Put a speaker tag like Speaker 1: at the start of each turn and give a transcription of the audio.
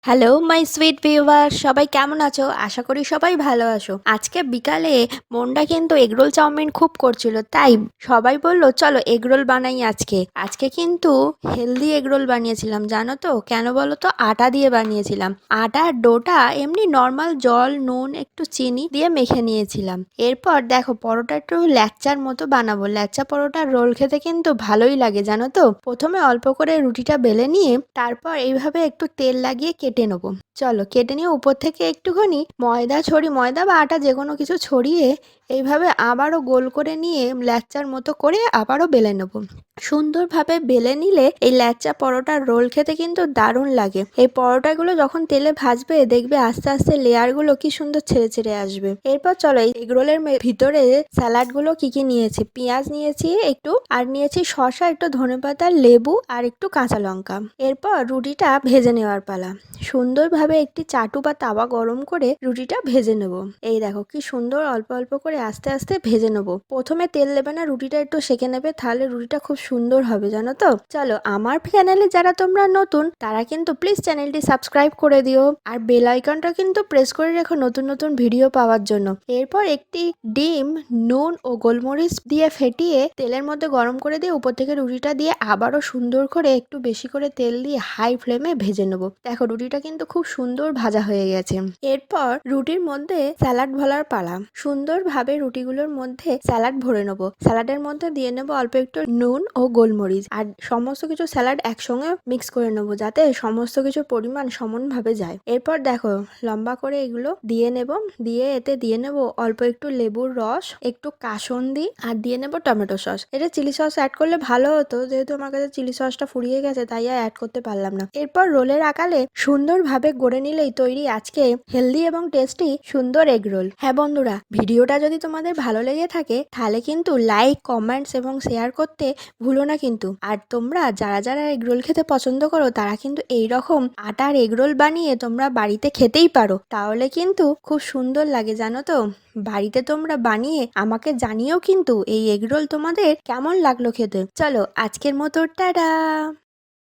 Speaker 1: Hello my sweet viewer, সবাই কেমন আছো? আশা করি সবাই ভালো আছো। আজকে বিকালে মনটা কিন্তু এগরোল চাউমিন খুব করছিল, তাই সবাই বলল চলো এগরোল বানাই আজকে। আজকে কিন্তু হেলদি এগরোল বানিয়েছিলাম, জানো তো কেন বলো তো? আটা দিয়ে বানিয়েছিলাম। আটার ডোটা এমনি নর্মাল জল, নুন, একটু চিনি দিয়ে মেখে নিয়েছিলাম। এরপর দেখো পরোটা একটু ল্যাচ্চার মতো বানাবো। ল্যাচ্চা পরোটার রোল খেতে কিন্তু ভালোই লাগে, জানো তো। প্রথমে অল্প করে রুটিটা বেলে নিয়ে তারপর এইভাবে একটু তেল লাগিয়ে কেটে নেবো। চলো কেটে নিয়ে উপর থেকে একটুখানি ময়দা বা আটা যে কোনো কিছু ছড়িয়ে এইভাবে আবারও গোল করে নিয়ে ল্যাচ্চার মতো করে আবারও বেলে নেবো। সুন্দরভাবে বেলে নিলে এই ল্যাচ্চা পরোটার রোল খেতে কিন্তু দারুণ লাগে। এই পরোটাগুলো যখন তেলে ভাজবে দেখবে আস্তে আস্তে লেয়ারগুলো কি সুন্দর ছেড়ে ছেড়ে আসবে। এরপর চলো এই এগরোলের ভিতরে স্যালাডগুলো কি কি নিয়েছি। পেঁয়াজ নিয়েছি একটু, আর নিয়েছি শসা, একটু ধনেপাতা, লেবু আর একটু কাঁচা লঙ্কা। এরপর রুটিটা ভেজে নেওয়ার পালা। সুন্দরভাবে একটি চাটু বা তাওয়া গরম করে রুটিটা ভেজে নেব। এই দেখো কি সুন্দর অল্প অল্প করে আস্তে আস্তে ভেজে নেব। প্রথমে তেল দেবে না, রুটিটা একটু সেঁকে নেবে, তাহলে রুটিটা খুব সুন্দর হবে, জানো তো। চলো আমার চ্যানেলে যারা তোমরা নতুন তারা কিন্তু প্লিজ চ্যানেলটি সাবস্ক্রাইব করে দিও, আর বেল আইকনটা কিন্তু প্রেস করে রেখো নতুন নতুন ভিডিও পাওয়ার জন্য। এরপর একটি ডিম নুন ও গোলমরিচ দিয়ে ফেটিয়ে তেলের মধ্যে গরম করে দিয়ে উপর থেকে রুটিটা দিয়ে আবারও সুন্দর করে একটু বেশি করে তেল দিয়ে হাই ফ্লেমে ভেজে নেবো। দেখো রুটিটা কিন্তু খুব সুন্দর ভাজা হয়ে গেছে। এরপর রুটির মধ্যে স্যালাড ভরার পালা। সুন্দরভাবে রুটিগুলোর মধ্যে স্যালাড ভরে নেবো। স্যালাডের মধ্যে দিয়ে নেবো অল্প একটু নুন ও গোলমরিচ, আর সমস্ত কিছু স্যালাড একসঙ্গে মিক্স করে নেবো যাতে সমস্ত কিছুর পরিমাণ সমানভাবে যায়। এরপর দেখো লম্বা করে এগুলো দিয়ে নেব, দিয়ে এতে দিয়ে নেব অল্প একটু লেবুর রস, একটু কাসন্দি, আর দিয়ে নেব টমেটো সস। এটা চিলি সস অ্যাড করলে ভালো হতো, যেহেতু আমার কাছে চিলি সসটা ফুরিয়ে গেছে তাই আর অ্যাড করতে পারলাম না। এরপর রোলের আকারে সুন্দরভাবে গড়ে নিলেই তৈরি আজকে হেলদি এবং টেস্টি সুন্দর এগ রোল। হ্যাঁ বন্ধুরা, ভিডিওটা যদি তোমাদের ভালো লেগে থাকে তাহলে কিন্তু লাইক, কমেন্টস এবং শেয়ার করতে ভুলো না কিন্তু। আর তোমরা যারা যারা এগ রোল খেতে পছন্দ করো তারা কিন্তু এই রকম আটার এগ রোল বানিয়ে তোমরা বাড়িতে খেতেই পারো, তাহলে কিন্তু খুব সুন্দর লাগে, জানো তো। বাড়িতে তোমরা বানিয়ে আমাকে জানিও কিন্তু এই এগ রোল তোমাদের কেমন লাগলো খেতে। চলো আজকের মতো টাটা।